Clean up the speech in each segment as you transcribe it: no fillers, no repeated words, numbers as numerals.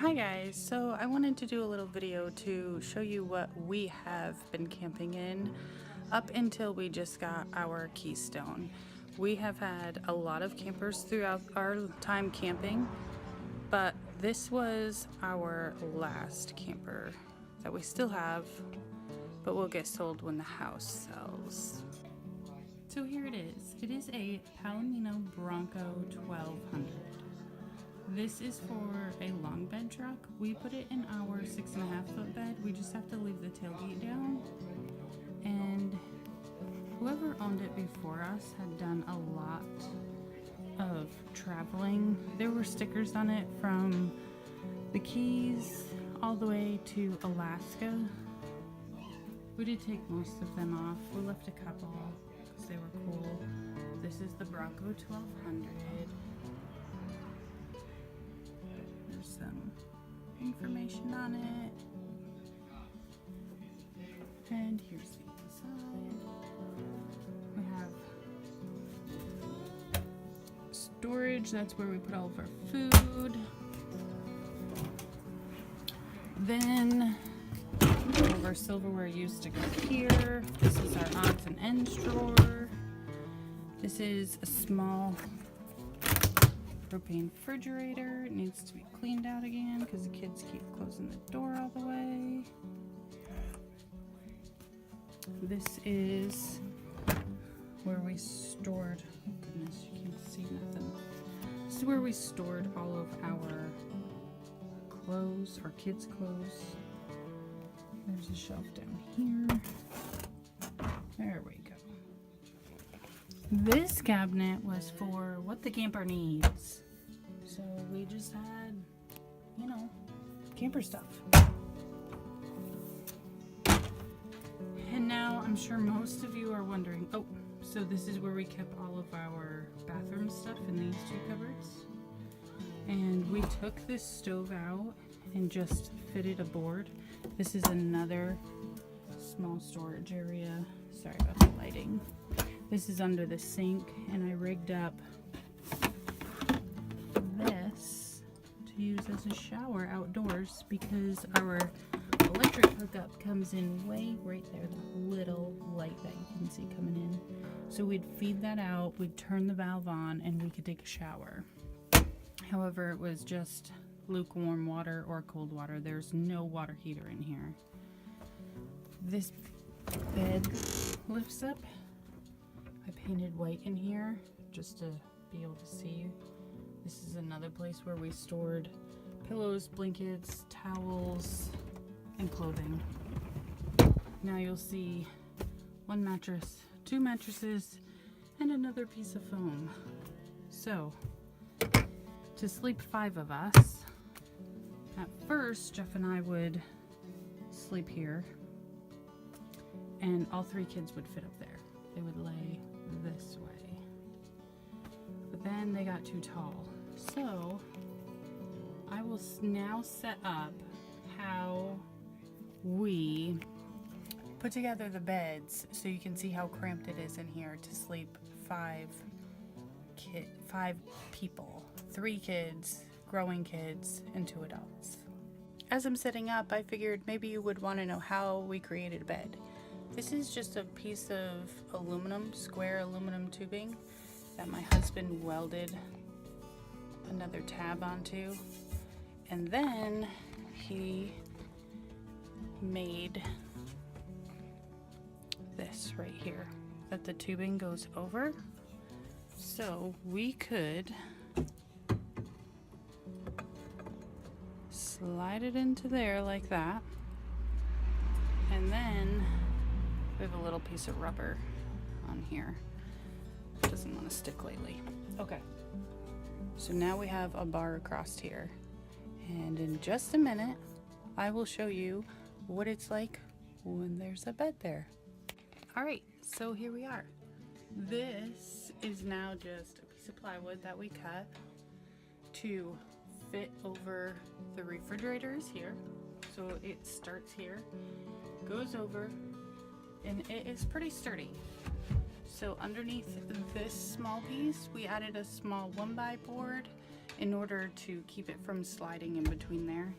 Hi guys, so I wanted to do a little video to show you what we have been camping in up until we just got our Keystone. We have had a lot of campers throughout our time camping, but this was our last camper that we still have, but will get sold when the house sells. So here it is. It is a Palomino Bronco 1200. This is for a long bed truck. We put it in our 6.5 foot bed. We just have to leave the tailgate down. And whoever owned it before us had done a lot of traveling. There were stickers on it from the Keys all the way to Alaska. We did take most of them off. We left a couple because they were cool. This is the Bronco 1200. Some information on it, and here's the inside. We have storage, that's where we put all of our food. Then all of our silverware used to go here. This is our odds and ends drawer. This is a small Propane Frigerator. It needs to be cleaned out again because the kids keep closing the door all the way. This is where we stored, oh goodness, you can't see nothing. This is where we stored all of our clothes, our kids' clothes. There's a shelf down here. There we go. This cabinet was for what the camper needs. So we just had, you know, camper stuff. And now I'm sure most of you are wondering, oh, so this is where we kept all of our bathroom stuff in these two cupboards. And we took this stove out and just fitted a board. This is another small storage area. Sorry about the lighting. This is under the sink, and I rigged up this to use as a shower outdoors because our electric hookup comes in way right there, that little light that you can see coming in. So we'd feed that out, we'd turn the valve on, and we could take a shower. However, it was just lukewarm water or cold water. There's no water heater in here. This bed lifts up. I painted white in here just to be able to see. This is another place where we stored pillows, blankets, towels, and clothing. Now you'll see one mattress, two mattresses, and another piece of foam. So, to sleep 5 of us, at first Jeff and I would sleep here, and all 3 kids would fit up there. They would lay this way, but then they got too tall. So I will now set up how we put together the beds so you can see how cramped it is in here to sleep 5 people, 3 kids, growing kids, and 2 adults. As I'm setting up, I figured maybe you would want to know how we created a bed. This is just a piece of aluminum, square aluminum tubing that my husband welded another tab onto. And then he made this right here that the tubing goes over. So we could slide it into there like that. And then we have a little piece of rubber on here. It doesn't want to stick lately. Okay. So now we have a bar across here. And in just a minute, I will show you what it's like when there's a bed there. Alright, so here we are. This is now just a piece of plywood that we cut to fit over the refrigerator is here. So it starts here, goes over, and it is pretty sturdy. So underneath this small piece, we added a small 1x board in order to keep it from sliding in between there.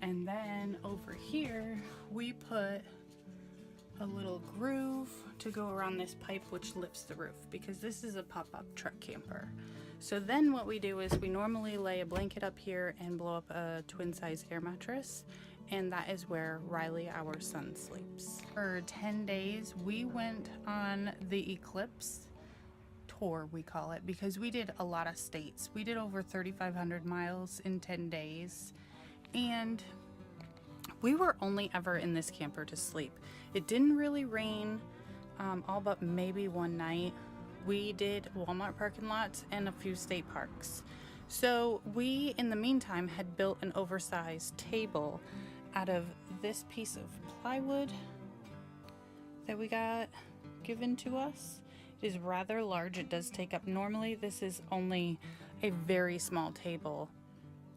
And then over here, we put a little groove to go around this pipe which lifts the roof, because this is a pop-up truck camper. So then what we do is we normally lay a blanket up here and blow up a twin size air mattress, and that is where Riley, our son, sleeps. For 10 days, we went on the Eclipse tour, we call it, because we did a lot of states. We did over 3,500 miles in 10 days, and we were only ever in this camper to sleep. It didn't really rain, all but maybe one night. We did Walmart parking lots and a few state parks. So we, in the meantime, had built an oversized table out of this piece of plywood that we got given to us. It is rather large. It does take up, normally this is only a very small table.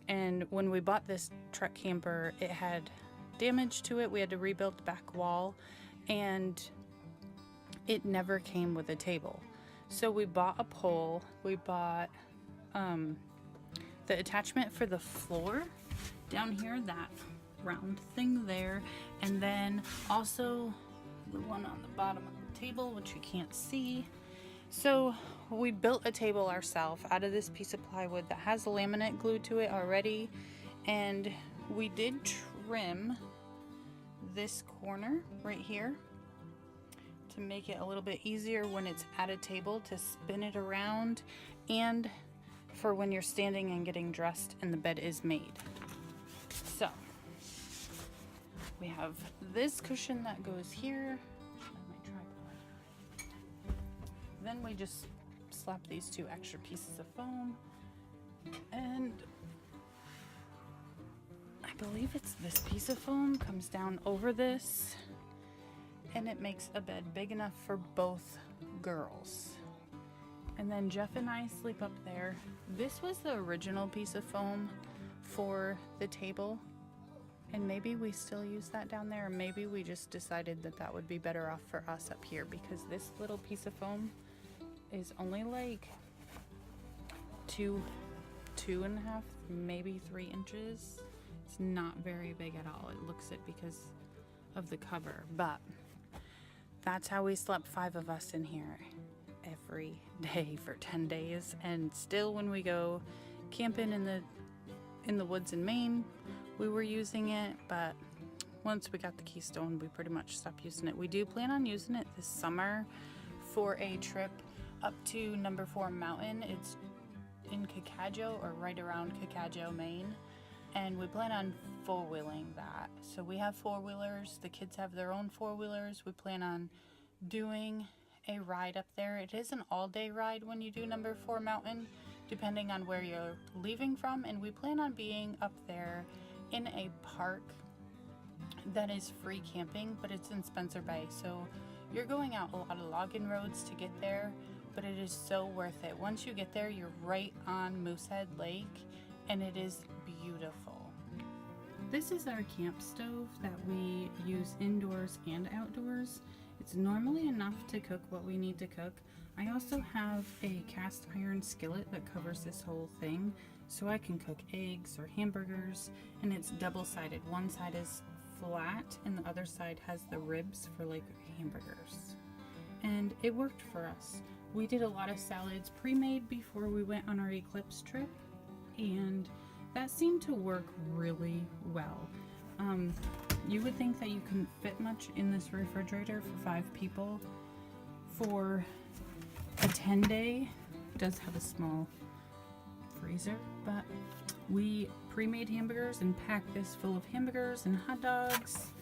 And when we bought this truck camper, it had damage to it. We had to rebuild the back wall, and it never came with a table. So we bought a pole, we bought the attachment for the floor down here, that round thing there, and then also the one on the bottom of the table, which you can't see. So we built a table ourselves out of this piece of plywood that has laminate glued to it already, and we did trim this corner right here to make it a little bit easier when it's at a table to spin it around, and for when you're standing and getting dressed and the bed is made. So we have this cushion that goes here. Then we just slap these two extra pieces of foam, and I believe it's this piece of foam comes down over this, and it makes a bed big enough for both girls. And then Jeff and I sleep up there. This was the original piece of foam for the table, and maybe we still use that down there, or maybe we just decided that that would be better off for us up here, because this little piece of foam is only like 2.5, maybe 3 inches. It's not very big at all. It looks it because of the cover, but that's how we slept, 5 of us in here every day for 10 days. And still, when we go camping in the woods in Maine, we were using it, but once we got the Keystone, we pretty much stopped using it. We do plan on using it this summer for a trip up to Number 4 Mountain. It's in Cacadjo, or right around Cacadjo, Maine, and we plan on four-wheeling that. So we have four-wheelers, the kids have their own four-wheelers. We plan on doing a ride up there. It is an all-day ride when you do Number 4 Mountain, depending on where you're leaving from, and we plan on being up there in a park that is free camping, but it's in Spencer Bay, so you're going out a lot of logging roads to get there, but it is so worth it. Once you get there, you're right on Moosehead Lake, and it is beautiful. This is our camp stove that we use indoors and outdoors. It's normally enough to cook what we need to cook. I also have a cast iron skillet that covers this whole thing, so I can cook eggs or hamburgers, and it's double-sided. One side is flat and the other side has the ribs for like hamburgers, and it worked for us. We did a lot of salads pre-made before we went on our Eclipse trip, and that seemed to work really well. You would think that you couldn't fit much in this refrigerator for 5 people. For a 10-day, it does have a small freezer, but we pre-made hamburgers and packed this full of hamburgers and hot dogs,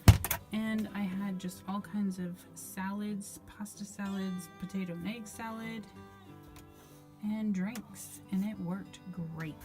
and I had just all kinds of salads, pasta salads, potato and egg salad, and drinks, and it worked great.